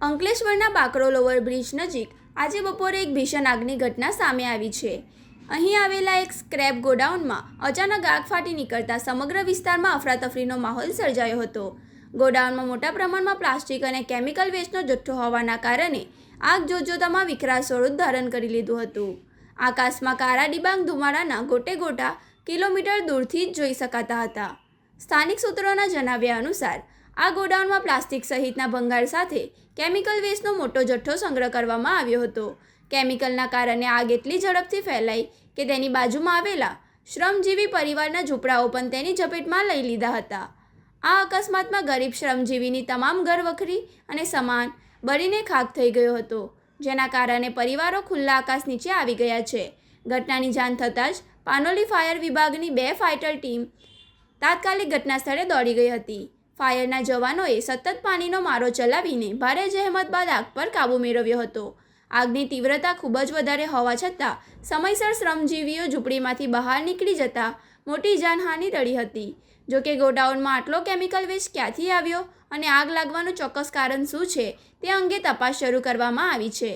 અંકલેશ્વરના બાકરોલ ઓવરબ્રિજ નજીક આજે બપોરે એક ભીષણ આગની ઘટના સામે આવી છે. અહીં આવેલા એક સ્ક્રેપ ગોડાઉનમાં અચાનક આગ ફાટી નીકળતા સમગ્ર વિસ્તારમાં અફરાતફરીનો માહોલ સર્જાયો હતો. ગોડાઉનમાં મોટા પ્રમાણમાં પ્લાસ્ટિક અને કેમિકલ વેસ્ટનો જથ્થો હોવાના કારણે આગ જોતજોતામાં વિકરાળ સ્વરૂપ ધારણ કરી લીધું હતું. આકાશમાં કાળા ડિબાંગ ધુમાડાના ગોટે ગોટા કિલોમીટર દૂરથી જ જોઈ શકાતા હતા. સ્થાનિક સૂત્રોના જણાવ્યા અનુસાર આ ગોડાઉનમાં પ્લાસ્ટિક સહિતના ભંગાર સાથે કેમિકલ વેસ્ટનો મોટો જથ્થો સંગ્રહ કરવામાં આવ્યો હતો. કેમિકલના કારણે આગ એટલી ઝડપથી ફેલાઈ કે તેની બાજુમાં આવેલા શ્રમજીવી પરિવારના ઝૂંપડાઓ પણ તેની ઝપેટમાં લઈ લીધા હતા. આ અકસ્માતમાં ગરીબ શ્રમજીવીની તમામ ઘરવખરી અને સામાન બળીને ખાખ થઈ ગયો હતો, જેના કારણે પરિવારો ખુલ્લા આકાશ નીચે આવી ગયા છે. ઘટનાની જાણ થતાં જ પાનોલી ફાયર વિભાગની 2 ફાઇટર ટીમ તાત્કાલિક ઘટના સ્થળે દોડી ગઈ હતી. ફાયરના જવાનોએ સતત પાણીનો મારો ચલાવીને ભારે જહેમત બાદ આગ પર કાબૂ મેળવ્યો હતો. આગની તીવ્રતા ખૂબ જ વધારે હોવા છતાં સમયસર શ્રમજીવીઓ ઝૂંપડીમાંથી બહાર નીકળી જતા મોટી જાનહાનિ ટળી હતી. જોકે ગોડાઉનમાં આટલો કેમિકલ વેસ્ટ ક્યાંથી આવ્યો અને આગ લાગવાનું ચોક્કસ કારણ શું છે તે અંગે તપાસ શરૂ કરવામાં આવી છે.